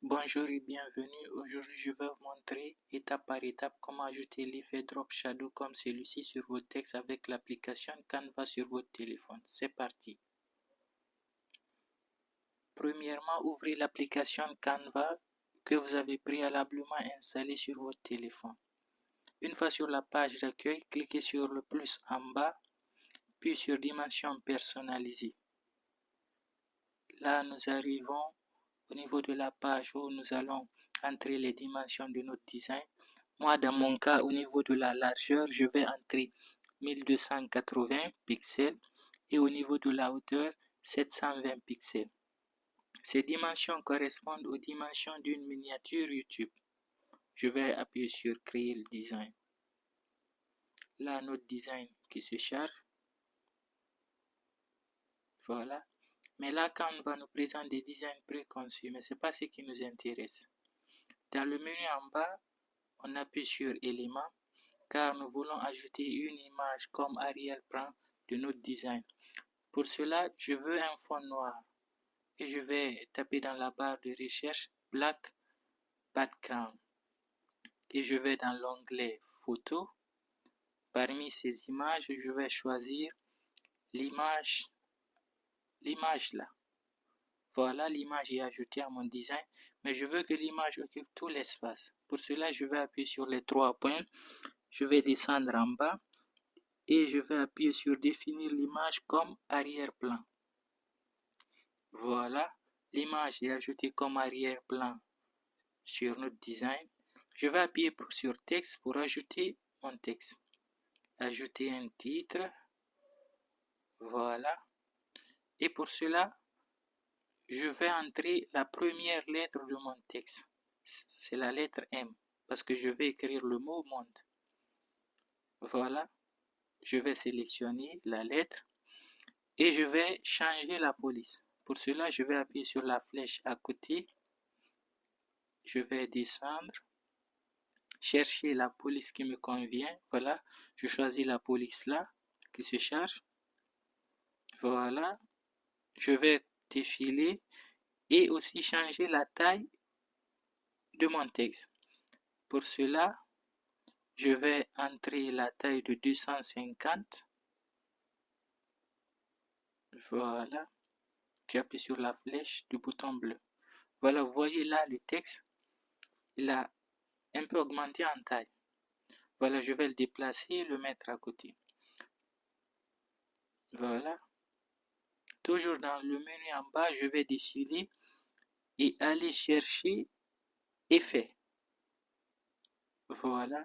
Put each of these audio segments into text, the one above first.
Bonjour et bienvenue. Aujourd'hui, je vais vous montrer étape par étape comment ajouter l'effet Drop Shadow comme celui-ci sur votre texte avec l'application Canva sur votre téléphone. C'est parti. Premièrement, ouvrez l'application Canva que vous avez préalablement installée sur votre téléphone. Une fois sur la page d'accueil, cliquez sur le plus en bas, puis sur Dimension personnalisée. Là, nous arrivons au niveau de la page où nous allons entrer les dimensions de notre design. Moi, dans mon cas, au niveau de la largeur, je vais entrer 1280 pixels et au niveau de la hauteur, 720 pixels. Ces dimensions correspondent aux dimensions d'une miniature YouTube. Je vais appuyer sur Créer le design. Là, notre design qui se charge. Voilà. Mais là, Canva nous présente des designs préconçus, mais ce n'est pas ce qui nous intéresse. Dans le menu en bas, on appuie sur Éléments, car nous voulons ajouter une image comme arrière-plan de notre design. Pour cela, je veux un fond noir et je vais taper dans la barre de recherche Black Background et je vais dans l'onglet Photo. Parmi ces images, je vais choisir l'image là. Voilà, l'image est ajoutée à mon design, mais je veux que l'image occupe tout l'espace. Pour cela, je vais appuyer sur les 3 points. Je vais descendre en bas et je vais appuyer sur définir l'image comme arrière-plan. Voilà, l'image est ajoutée comme arrière-plan sur notre design. Je vais appuyer sur texte pour ajouter mon texte. Ajouter un titre. Voilà. Et pour cela, je vais entrer la première lettre de mon texte. C'est la lettre M parce que je vais écrire le mot monde. Voilà. Je vais sélectionner la lettre et je vais changer la police. Pour cela, je vais appuyer sur la flèche à côté. Je vais descendre, chercher la police qui me convient. Voilà, je choisis la police là qui se charge. Voilà, je vais défiler et aussi changer la taille de mon texte. Pour cela, je vais entrer la taille de 250. Voilà, j'appuie sur la flèche du bouton bleu. Voilà, vous voyez là le texte, il a un peu augmenté en taille. Voilà, je vais le déplacer et le mettre à côté. Voilà. Toujours dans le menu en bas, je vais défiler et aller chercher Effet. Voilà.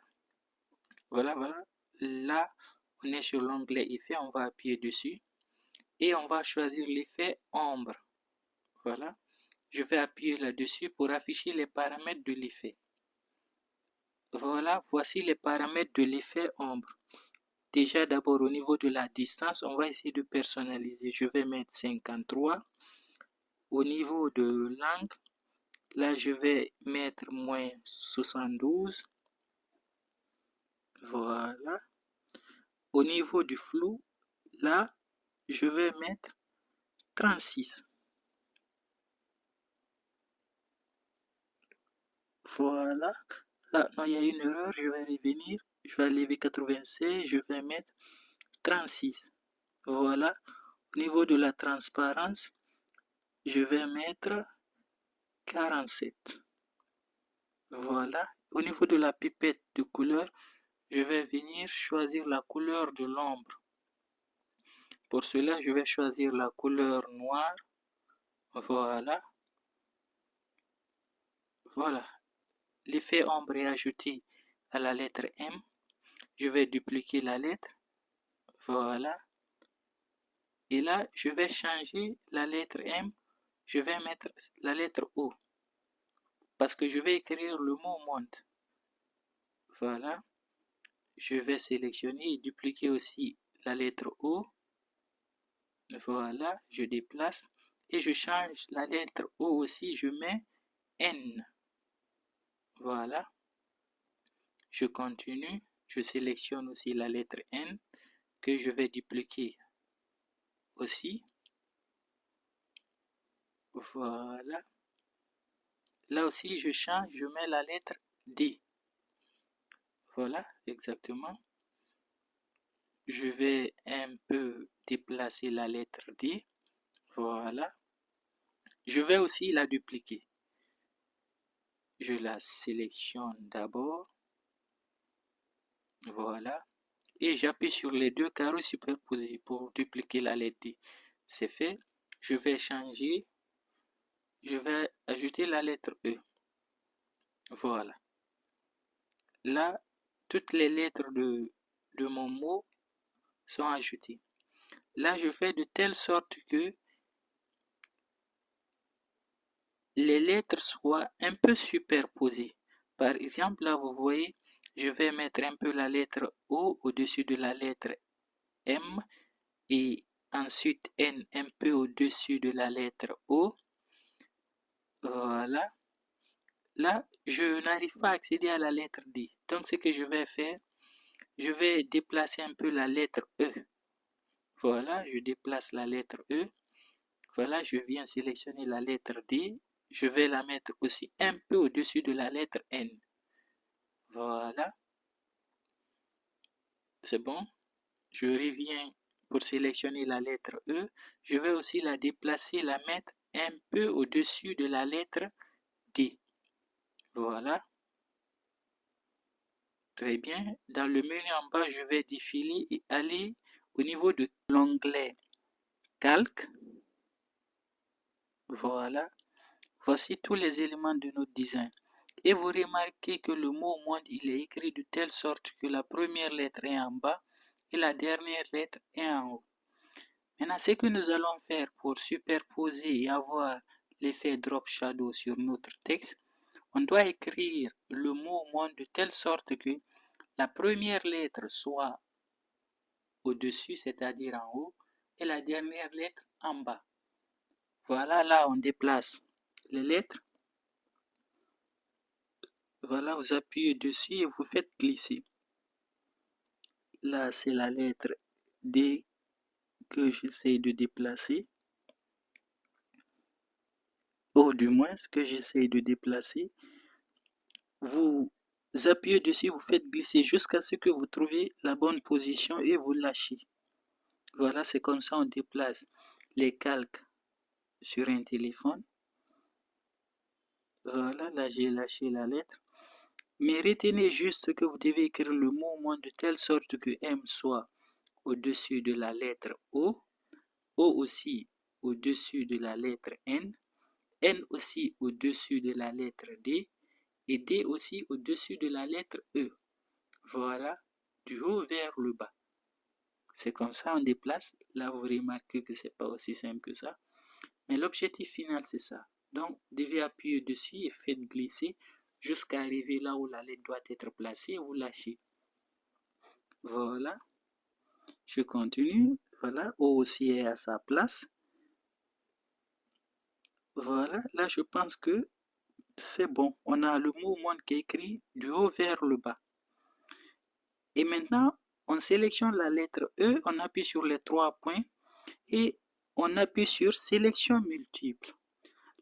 Voilà. Là, on est sur l'onglet Effet, on va appuyer dessus et on va choisir l'effet Ombre. Voilà. Je vais appuyer là-dessus pour afficher les paramètres de l'effet. Voilà, voici les paramètres de l'effet Ombre. Déjà, d'abord, au niveau de la distance, on va essayer de personnaliser. Je vais mettre 53. Au niveau de l'angle, là, je vais mettre moins 72. Voilà. Au niveau du flou, là, je vais mettre 36. Voilà. Là, non, il y a une erreur, je vais revenir. Je vais enlever 96, je vais mettre 36. Voilà. Au niveau de la transparence, je vais mettre 47. Voilà. Au niveau de la pipette de couleur, je vais venir choisir la couleur de l'ombre. Pour cela, je vais choisir la couleur noire. Voilà. Voilà. L'effet ombre est ajouté à la lettre M. Je vais dupliquer la lettre. Voilà. Et là, je vais changer la lettre M. Je vais mettre la lettre O. Parce que je vais écrire le mot monde. Voilà. Je vais sélectionner et dupliquer aussi la lettre O. Voilà. Je déplace. Et je change la lettre O aussi. Je mets N. Voilà. Je continue. Je sélectionne aussi la lettre N que je vais dupliquer aussi. Voilà. Là aussi, je change, je mets la lettre D. Voilà, exactement. Je vais un peu déplacer la lettre D. Voilà. Je vais aussi la dupliquer. Je la sélectionne d'abord. Voilà. Et j'appuie sur les deux carreaux superposés pour dupliquer la lettre D. C'est fait. Je vais changer. Je vais ajouter la lettre E. Voilà. Là, toutes les lettres de mon mot sont ajoutées. Là, je fais de telle sorte que les lettres soient un peu superposées. Par exemple, là, vous voyez, je vais mettre un peu la lettre O au-dessus de la lettre M et ensuite N un peu au-dessus de la lettre O. Voilà. Là, je n'arrive pas à accéder à la lettre D. Donc, ce que je vais faire, je vais déplacer un peu la lettre E. Voilà, je déplace la lettre E. Voilà, je viens sélectionner la lettre D. Je vais la mettre aussi un peu au-dessus de la lettre N. Voilà. C'est bon. Je reviens pour sélectionner la lettre E. Je vais aussi la déplacer, la mettre un peu au-dessus de la lettre D. Voilà. Très bien. Dans le menu en bas, je vais défiler et aller au niveau de l'onglet Calque. Voilà. Voici tous les éléments de notre design. Et vous remarquez que le mot monde, il est écrit de telle sorte que la première lettre est en bas et la dernière lettre est en haut. Maintenant, ce que nous allons faire pour superposer et avoir l'effet drop shadow sur notre texte, on doit écrire le mot monde de telle sorte que la première lettre soit au-dessus, c'est-à-dire en haut, et la dernière lettre en bas. Voilà, là, on déplace les lettres. Voilà, vous appuyez dessus et vous faites glisser. Là, c'est la lettre D que j'essaie de déplacer. Ou du moins, ce que j'essaie de déplacer. Vous appuyez dessus, vous faites glisser jusqu'à ce que vous trouviez la bonne position et vous lâchez. Voilà, c'est comme ça on déplace les calques sur un téléphone. Voilà, là j'ai lâché la lettre. Mais retenez juste que vous devez écrire le mot moins de telle sorte que M soit au-dessus de la lettre O, O aussi au-dessus de la lettre N, N aussi au-dessus de la lettre D, et D aussi au-dessus de la lettre E. Voilà, du haut vers le bas. C'est comme ça on déplace. Là, vous remarquez que c'est pas aussi simple que ça. Mais l'objectif final, c'est ça. Donc, vous devez appuyer dessus et faites glisser jusqu'à arriver là où la lettre doit être placée et vous lâchez. Voilà. Je continue. Voilà. O aussi est à sa place. Voilà. Là, je pense que c'est bon. On a le mot monde qui est écrit du haut vers le bas. Et maintenant, on sélectionne la lettre E, on appuie sur les 3 points et on appuie sur sélection multiple.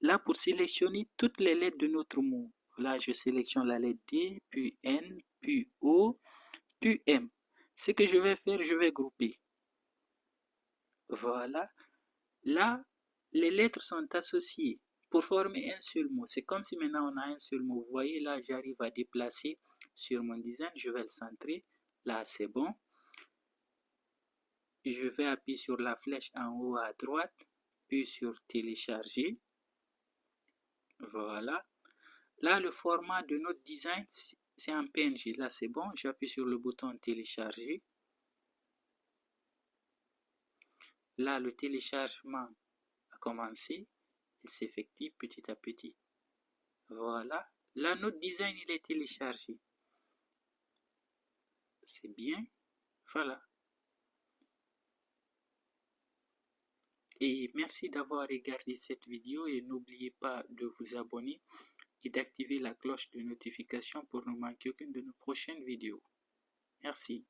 Là, pour sélectionner toutes les lettres de notre mot. Là, je sélectionne la lettre D, puis N, puis O, puis M. Ce que je vais faire, je vais grouper. Voilà. Là, les lettres sont associées pour former un seul mot. C'est comme si maintenant on a un seul mot. Vous voyez, là, j'arrive à déplacer sur mon design. Je vais le centrer. Là, c'est bon. Je vais appuyer sur la flèche en haut à droite, puis sur télécharger. Voilà. Là, le format de notre design, c'est un PNG. Là, c'est bon. J'appuie sur le bouton télécharger. Là, le téléchargement a commencé. Il s'effectue petit à petit. Voilà. Là, notre design, il est téléchargé. C'est bien. Voilà. Et merci d'avoir regardé cette vidéo et n'oubliez pas de vous abonner et d'activer la cloche de notification pour ne manquer aucune de nos prochaines vidéos. Merci.